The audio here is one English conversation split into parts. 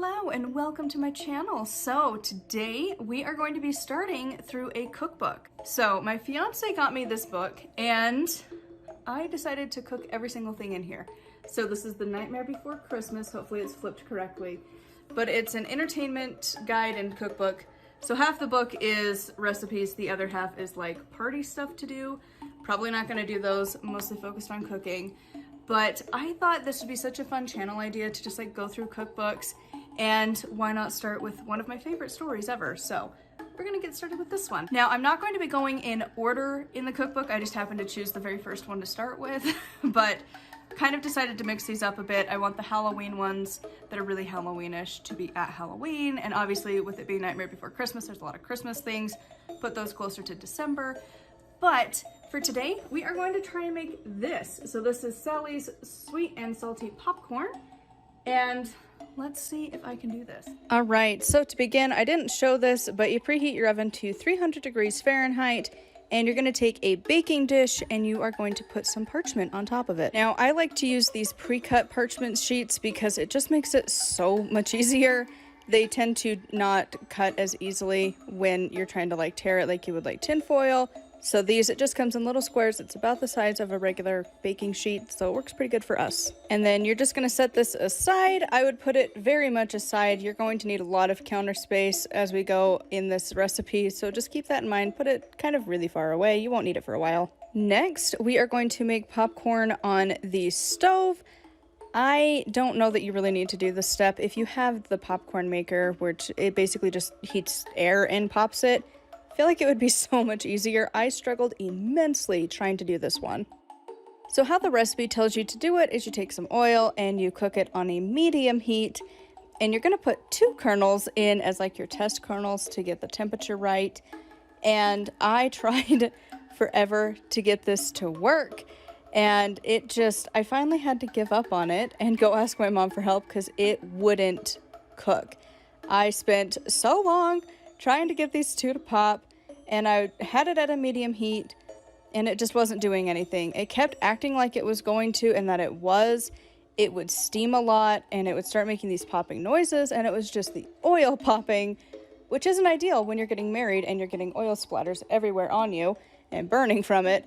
Hello and welcome to my channel. So today we are going to be starting through a cookbook. So my fiance got me this book and I decided to cook every single thing in here. So this is The Nightmare Before Christmas. Hopefully it's flipped correctly, but it's an entertainment guide and cookbook. So half the book is recipes, the other half is like party stuff to do. Probably not gonna do those, mostly focused on cooking. But I thought this would be such a fun channel idea to just like go through cookbooks, and why not start with one of my favorite stories ever. So we're gonna get started with this one. Now I'm not going to be going in order in the cookbook, I just happened to choose the very first one to start with, but kind of decided to mix these up a bit. I want the Halloween ones that are really Halloweenish to be at Halloween, and obviously with it being Nightmare Before Christmas, there's a lot of Christmas things, put those closer to December. But for today, we are going to try and make this. So this is Sally's sweet and salty popcorn, and let's see if I can do this. All right, so to begin, I didn't show this, but you preheat your oven to 300 degrees Fahrenheit, and you're gonna take a baking dish and you are going to put some parchment on top of it. Now, I like to use these pre-cut parchment sheets because it just makes it so much easier. They tend to not cut as easily when you're trying to like tear it like you would like tin foil. So these, it just comes in little squares. It's about the size of a regular baking sheet, so it works pretty good for us. And then you're just gonna set this aside. I would put it very much aside. You're going to need a lot of counter space as we go in this recipe, so just keep that in mind. Put it kind of really far away. You won't need it for a while. Next, we are going to make popcorn on the stove. I don't know that you really need to do this step. If you have the popcorn maker, which it basically just heats air and pops it, I feel like it would be so much easier. I struggled immensely trying to do this one. So how the recipe tells you to do it is you take some oil and you cook it on a medium heat, and you're gonna put 2 kernels in as like your test kernels to get the temperature right. And I tried forever to get this to work, and I finally had to give up on it and go ask my mom for help because it wouldn't cook. I spent so long trying to get these 2 to pop, and I had it at a medium heat and it just wasn't doing anything. It kept acting like it was going to, and that it would steam a lot and it would start making these popping noises, and it was just the oil popping, which isn't ideal when you're getting married and you're getting oil splatters everywhere on you and burning from it,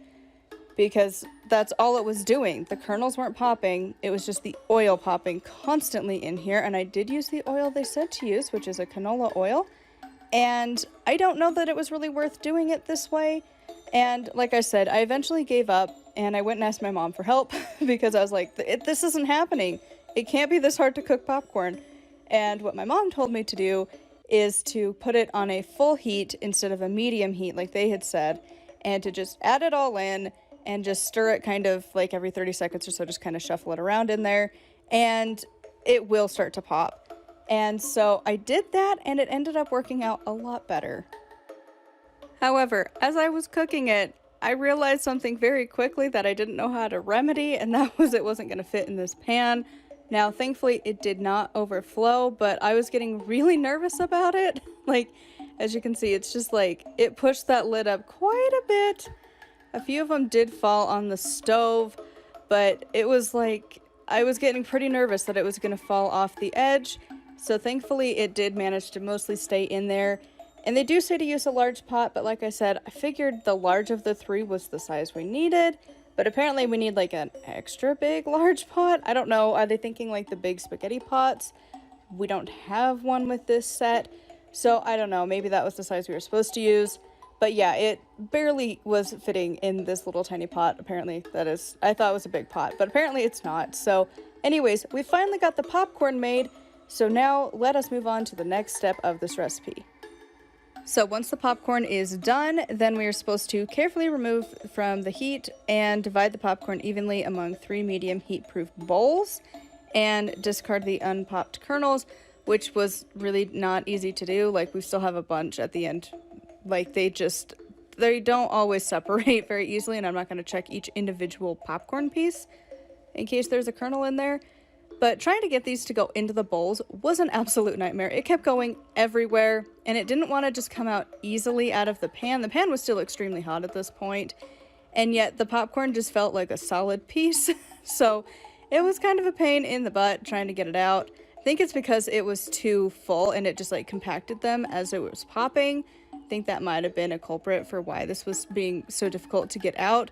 because that's all it was doing. The kernels weren't popping, it was just the oil popping constantly in here. And I did use the oil they said to use, which is a canola oil. And I don't know that it was really worth doing it this way. And like I said, I eventually gave up and I went and asked my mom for help because I was like, this isn't happening. It can't be this hard to cook popcorn. And what my mom told me to do is to put it on a full heat instead of a medium heat like they had said, and to just add it all in and just stir it kind of like every 30 seconds or so, just kind of shuffle it around in there, and it will start to pop. And so I did that, and it ended up working out a lot better. However, as I was cooking it, I realized something very quickly that I didn't know how to remedy, and that was it wasn't going to fit in this pan. Now, thankfully, it did not overflow, but I was getting really nervous about it. Like, as you can see, it's just like, it pushed that lid up quite a bit. A few of them did fall on the stove, but it was like, I was getting pretty nervous that it was going to fall off the edge. So thankfully it did manage to mostly stay in there. And they do say to use a large pot, but like I said, I figured the large of the 3 was the size we needed, but apparently we need like an extra big large pot. I don't know, are they thinking like the big spaghetti pots? We don't have one with this set, so I don't know, maybe that was the size we were supposed to use. But yeah, it barely was fitting in this little tiny pot. Apparently I thought it was a big pot, but apparently it's not. So anyways, we finally got the popcorn made. So now let us move on to the next step of this recipe. So once the popcorn is done, then we are supposed to carefully remove from the heat and divide the popcorn evenly among 3 medium heat-proof bowls and discard the unpopped kernels, which was really not easy to do. Like, we still have a bunch at the end. Like, they don't always separate very easily, and I'm not going to check each individual popcorn piece in case there's a kernel in there. But trying to get these to go into the bowls was an absolute nightmare. It kept going everywhere, and it didn't want to just come out easily out of the pan. The pan was still extremely hot at this point, and yet the popcorn just felt like a solid piece. So it was kind of a pain in the butt trying to get it out. I think it's because it was too full and it just like compacted them as it was popping. I think that might have been a culprit for why this was being so difficult to get out.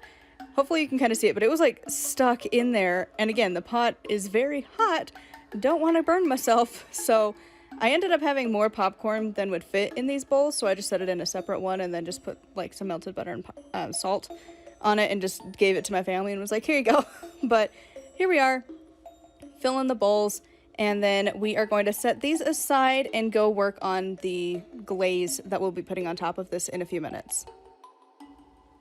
Hopefully you can kind of see it, but it was like stuck in there. And again, the pot is very hot. Don't want to burn myself. So I ended up having more popcorn than would fit in these bowls. So I just set it in a separate one and then just put like some melted butter and salt on it and just gave it to my family and was like, here you go. But here we are, fill in the bowls. And then we are going to set these aside and go work on the glaze that we'll be putting on top of this in a few minutes.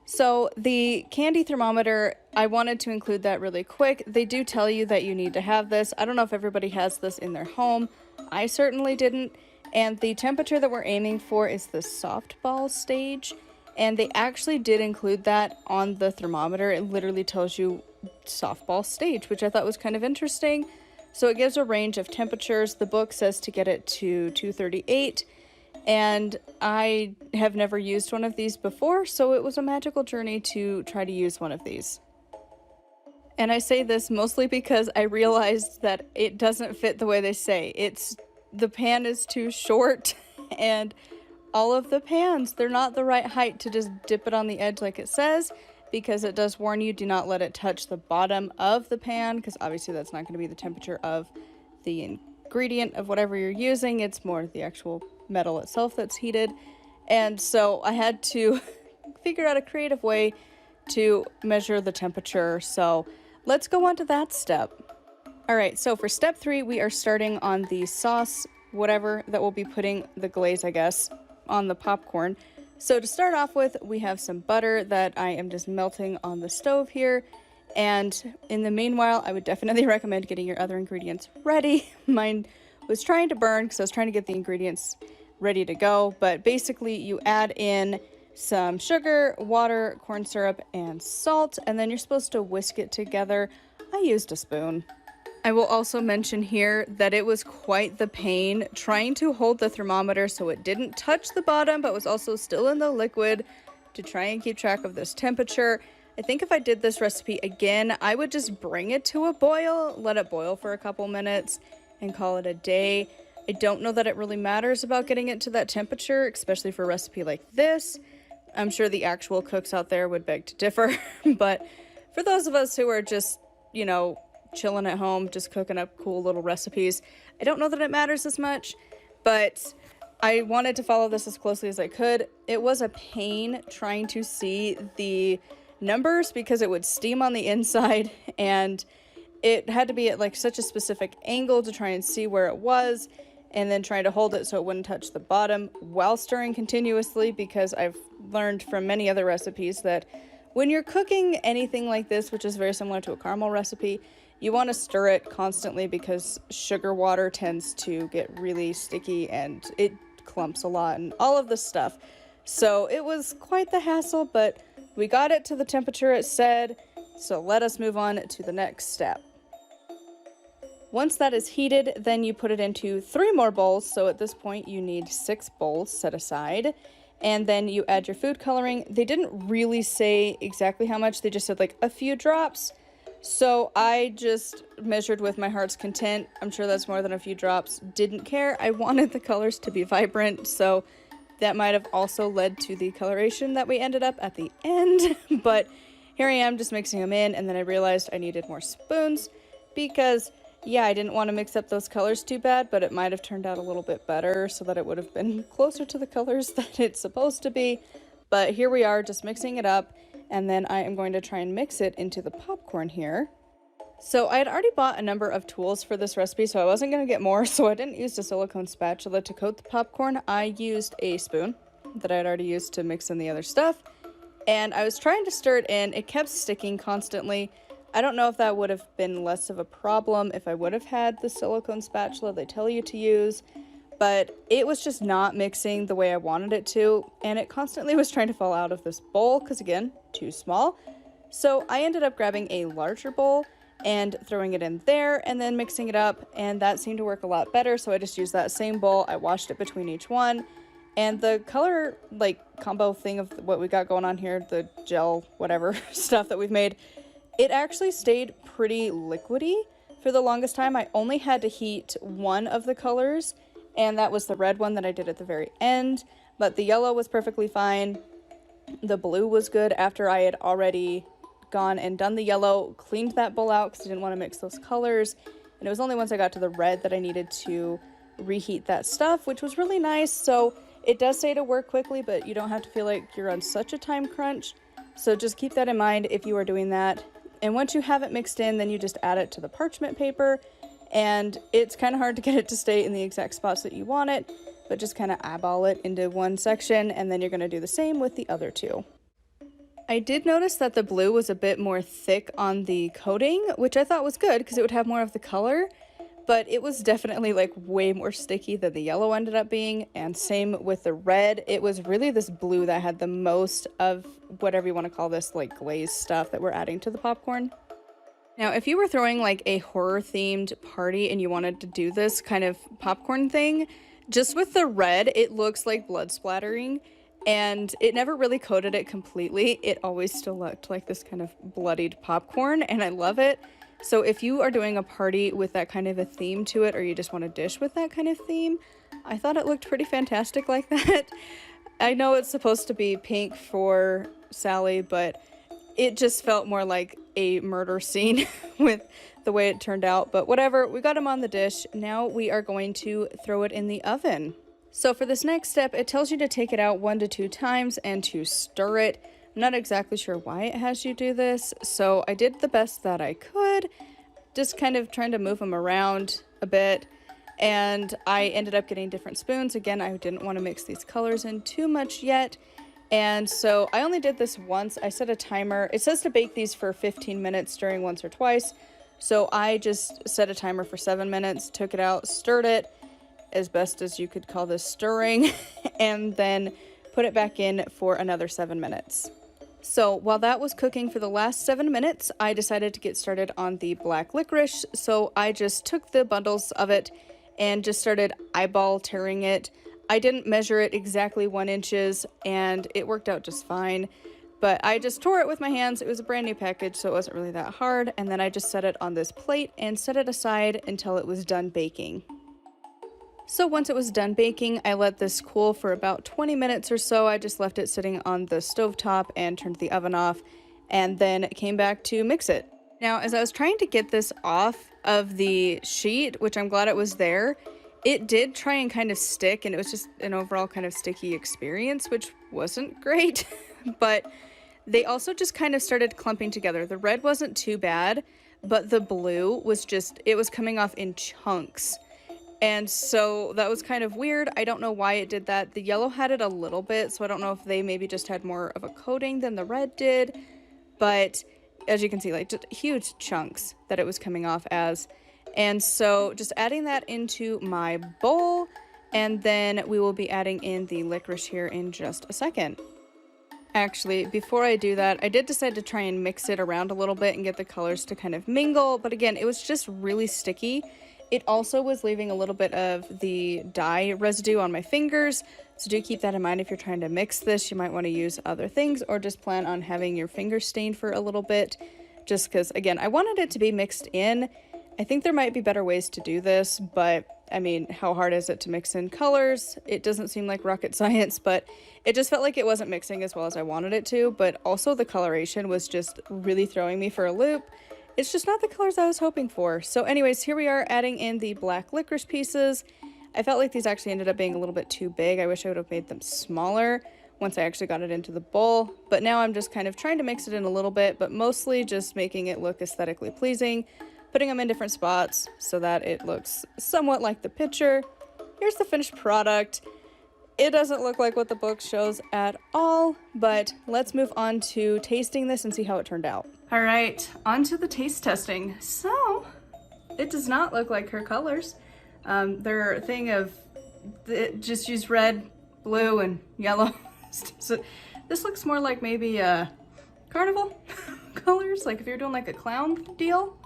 So the candy thermometer, I wanted to include that really quick. They do tell you that you need to have this. I don't know if everybody has this in their home. I certainly didn't. And the temperature that we're aiming for is the softball stage. And they actually did include that on the thermometer. It literally tells you softball stage, which I thought was kind of interesting. So it gives a range of temperatures. The book says to get it to 238, and I have never used one of these before, so it was a magical journey to try to use one of these. And I say this mostly because I realized that it doesn't fit the way they say. The pan is too short, and all of the pans, they're not the right height to just dip it on the edge like it says, because it does warn you, do not let it touch the bottom of the pan, because obviously that's not going to be the temperature of the ingredient of whatever you're using. It's more the actual metal itself that's heated. And so I had to figure out a creative way to measure the temperature. So let's go on to that step. All right, so for step 3, we are starting on the sauce, whatever that we'll be putting the glaze, I guess, on the popcorn. So to start off with, we have some butter that I am just melting on the stove here. And in the meanwhile, I would definitely recommend getting your other ingredients ready. Mine was trying to burn because I was trying to get the ingredients ready to go. But basically, you add in some sugar, water, corn syrup, and salt. And then you're supposed to whisk it together. I used a spoon. I will also mention here that it was quite the pain trying to hold the thermometer so it didn't touch the bottom but was also still in the liquid to try and keep track of this temperature. I think if I did this recipe again, I would just bring it to a boil, let it boil for a couple minutes, and call it a day. I don't know that it really matters about getting it to that temperature, especially for a recipe like this. I'm sure the actual cooks out there would beg to differ, but for those of us who are just, chilling at home, just cooking up cool little recipes, I don't know that it matters as much, but I wanted to follow this as closely as I could. It was a pain trying to see the numbers because it would steam on the inside, and it had to be at like such a specific angle to try and see where it was, and then trying to hold it so it wouldn't touch the bottom while stirring continuously, because I've learned from many other recipes that when you're cooking anything like this, which is very similar to a caramel recipe, you want to stir it constantly because sugar water tends to get really sticky and it clumps a lot and all of this stuff. So it was quite the hassle, but we got it to the temperature it said. So let us move on to the next step. Once that is heated, then you put it into 3 more bowls. So at this point you need 6 bowls set aside. And then you add your food coloring. They didn't really say exactly how much. They just said like a few drops. So I just measured with my heart's content. I'm sure that's more than a few drops. Didn't care. I wanted the colors to be vibrant, so that might have also led to the coloration that we ended up at the end. But here I am just mixing them in, and then I realized I needed more spoons because, yeah, I didn't want to mix up those colors too bad, but it might have turned out a little bit better so that it would have been closer to the colors that it's supposed to be. But here we are just mixing it up. And then I am going to try and mix it into the popcorn here. So I had already bought a number of tools for this recipe, so I wasn't going to get more. So I didn't use a silicone spatula to coat the popcorn. I used a spoon that I had already used to mix in the other stuff. And I was trying to stir it in. It kept sticking constantly. I don't know if that would have been less of a problem if I would have had the silicone spatula they tell you to use. But it was just not mixing the way I wanted it to, and it constantly was trying to fall out of this bowl because, again, too small. So I ended up grabbing a larger bowl and throwing it in there and then mixing it up, and that seemed to work a lot better. So I just used that same bowl. I washed it between each one, and the color combo thing of what we got going on here, the gel whatever stuff that we've made, it actually stayed pretty liquidy. For the longest time, I only had to heat one of the colors, and that was the red one that I did at the very end, but the yellow was perfectly fine. The blue was good after I had already gone and done the yellow, cleaned that bowl out because I didn't want to mix those colors, and it was only once I got to the red that I needed to reheat that stuff, which was really nice. So it does say to work quickly, but you don't have to feel like you're on such a time crunch. So just keep that in mind if you are doing that. And once you have it mixed in, then you just add it to the parchment paper, and it's kind of hard to get it to stay in the exact spots that you want it, but just kind of eyeball it into one section, and then you're going to do the same with the other two. I did notice that the blue was a bit more thick on the coating, which I thought was good because it would have more of the color, but it was definitely like way more sticky than the yellow ended up being, and same with the red. It was really this blue that had the most of whatever you want to call this, like glaze stuff that we're adding to the popcorn. Now, if you were throwing like a horror themed party and you wanted to do this kind of popcorn thing, just with the red, it looks like blood splattering, and it never really coated it completely. It always still looked like this kind of bloodied popcorn, and I love it. So if you are doing a party with that kind of a theme to it, or you just want a dish with that kind of theme, I thought it looked pretty fantastic like that. I know it's supposed to be pink for Sally, but it just felt more like a murder scene with the way it turned out. But whatever, we got them on the dish. Now we are going to throw it in the oven. So for this next step, it tells you to take it out 1 to 2 times and to stir it. I'm not exactly sure why it has you do this, so I did the best that I could, just kind of trying to move them around a bit, and I ended up getting different spoons. Again, I didn't want to mix these colors in too much yet, and so I only did this once. I set a timer. It says to bake these for 15 minutes, stirring once or twice, so I just set a timer for 7 minutes, took it out, stirred it, as best as you could call this stirring, and then put it back in for another 7 minutes. So while that was cooking for the last 7 minutes, I decided to get started on the black licorice. So I just took the bundles of it and just started eyeball tearing it. I didn't measure it exactly 1 inch, and it worked out just fine. But I just tore it with my hands. It was a brand new package, so it wasn't really that hard. And then I just set it on this plate and set it aside until it was done baking. So once it was done baking, I let this cool for about 20 minutes or so. I just left it sitting on the stovetop and turned the oven off, and then came back to mix it. Now, as I was trying to get this off of the sheet, which I'm glad it was there, it did try and kind of stick, and it was just an overall kind of sticky experience, which wasn't great. But they also just kind of started clumping together. The red wasn't too bad, but the blue was just, it was coming off in chunks. And so that was kind of weird. I don't know why it did that. The yellow had it a little bit, so I don't know if they maybe just had more of a coating than the red did. But as you can see, like just huge chunks that it was coming off as. And so just adding that into my bowl, and then we will be adding in the licorice here in just a second. Actually, before I do that, I did decide to try and mix it around a little bit and get the colors to kind of mingle. But again, it was just really sticky. It also was leaving a little bit of the dye residue on my fingers, so do keep that in mind if you're trying to mix this. You might want to use other things, or just plan on having your fingers stained for a little bit, just because, again, I wanted it to be mixed in. I think there might be better ways to do this, but I mean, how hard is it to mix in colors? It doesn't seem like rocket science, but it just felt like it wasn't mixing as well as I wanted it to, but also the coloration was just really throwing me for a loop. It's just not the colors I was hoping for. So anyways, here we are adding in the black licorice pieces. I felt like these actually ended up being a little bit too big. I wish I would have made them smaller once I actually got it into the bowl. But now I'm just kind of trying to mix it in a little bit, but mostly just making it look aesthetically pleasing, putting them in different spots so that it looks somewhat like the picture. Here's the finished product. It doesn't look like what the book shows at all, but let's move on to tasting this and see how it turned out. All right, on to the taste testing. So, it does not look like her colors. Their thing of just use red, blue, and yellow. So this looks more like maybe carnival colors, like if you're doing like a clown deal,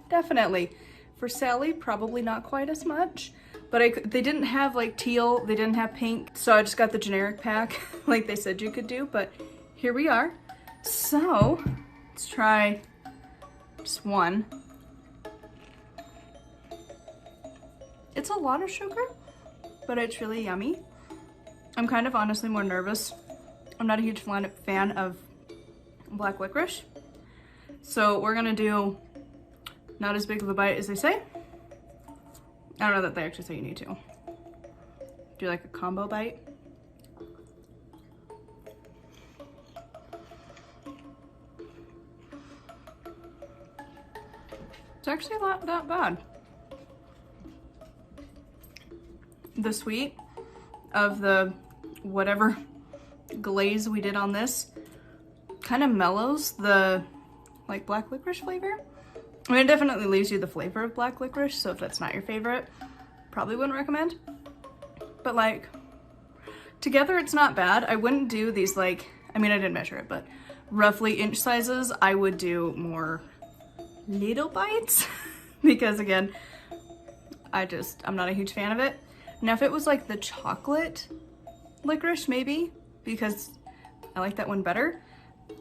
definitely. For Sally, probably not quite as much. But they didn't have like teal, they didn't have pink, so I just got the generic pack like they said you could do, but here we are. So, let's try just one. It's a lot of sugar, but it's really yummy. I'm kind of honestly more nervous. I'm not a huge fan of black licorice. So we're gonna do not as big of a bite as they say. I don't know that they actually say you need to. Do like a combo bite. It's actually not that bad. The sweet of the whatever glaze we did on this kind of mellows the like black licorice flavor. I mean, it definitely leaves you the flavor of black licorice, so if that's not your favorite, probably wouldn't recommend. But like, together it's not bad. I wouldn't do these like, I mean, I didn't measure it, but roughly inch sizes. I would do more little bites because again, I'm not a huge fan of it. Now, if it was like the chocolate licorice, maybe, because I like that one better.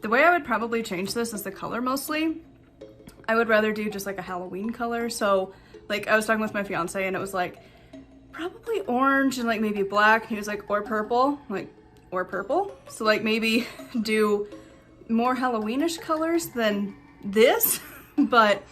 The way I would probably change this is the color mostly. I would rather do just like a Halloween color. So like I was talking with my fiance and it was like probably orange and like maybe black. He was like, or purple, like, or purple. So like maybe do more Halloweenish colors than this, but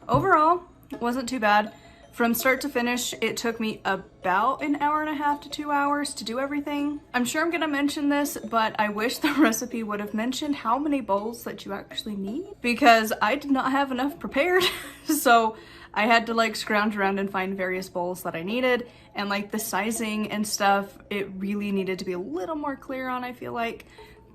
overall it wasn't too bad. From start to finish, it took me about an hour and a half to 2 hours to do everything. I'm sure I'm gonna mention this, but I wish the recipe would have mentioned how many bowls that you actually need because I did not have enough prepared. So I had to like scrounge around and find various bowls that I needed, and like the sizing and stuff, it really needed to be a little more clear on, I feel like,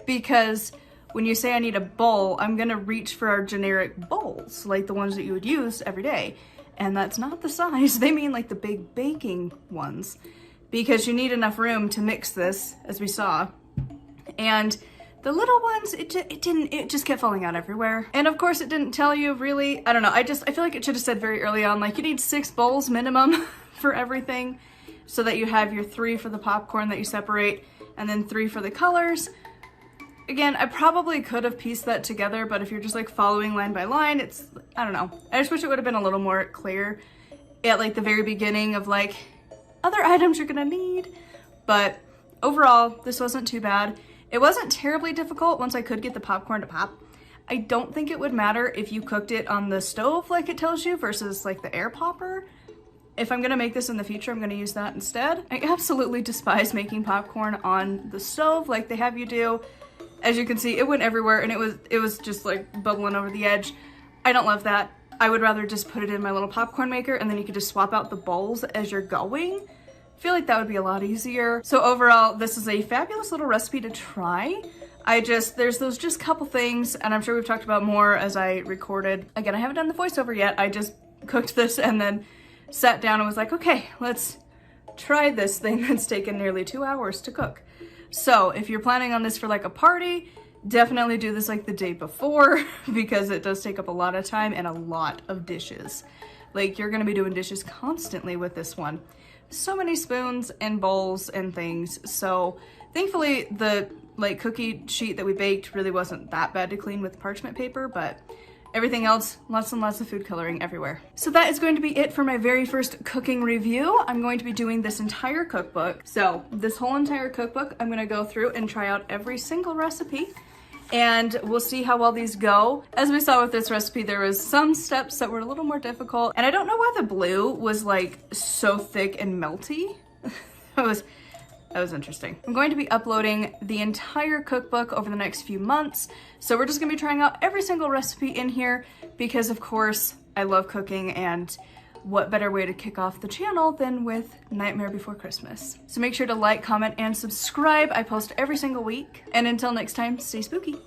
because when you say I need a bowl, I'm gonna reach for our generic bowls, like the ones that you would use every day. And that's not the size. They mean like the big baking ones, because you need enough room to mix this, as we saw. And the little ones, it just kept falling out everywhere. And of course it didn't tell you really, I don't know, I feel like it should have said very early on, like you need 6 bowls minimum for everything, so that you have your 3 for the popcorn that you separate, and then 3 for the colors. Again, I probably could have pieced that together, but if you're just like following line by line, it's, I don't know. I just wish it would have been a little more clear at like the very beginning of like other items you're gonna need. But overall, this wasn't too bad. It wasn't terribly difficult once I could get the popcorn to pop. I don't think it would matter if you cooked it on the stove like it tells you versus like the air popper. If I'm gonna make this in the future, I'm gonna use that instead. I absolutely despise making popcorn on the stove like they have you do. As you can see, it went everywhere and it was just like bubbling over the edge. I don't love that. I would rather just put it in my little popcorn maker and then you could just swap out the bowls as you're going. I feel like that would be a lot easier. So overall, this is a fabulous little recipe to try. There's those just couple things, and I'm sure we've talked about more as I recorded. Again, I haven't done the voiceover yet. I just cooked this and then sat down and was like, okay, let's try this thing that's taken nearly 2 hours to cook. So if you're planning on this for like a party, definitely do this like the day before because it does take up a lot of time and a lot of dishes. Like you're gonna be doing dishes constantly with this one. So many spoons and bowls and things. So thankfully the like cookie sheet that we baked really wasn't that bad to clean with parchment paper, but everything else, lots and lots of food coloring everywhere. So that is going to be it for my very first cooking review. I'm going to be doing this entire cookbook. So this whole entire cookbook, I'm gonna go through and try out every single recipe, and we'll see how well these go. As we saw with this recipe, there was some steps that were a little more difficult, and I don't know why the blue was like so thick and melty. That was interesting. I'm going to be uploading the entire cookbook over the next few months, so we're just gonna be trying out every single recipe in here because of course I love cooking, and what better way to kick off the channel than with Nightmare Before Christmas. So make sure to like, comment, and subscribe. I post every single week. And until next time, stay spooky.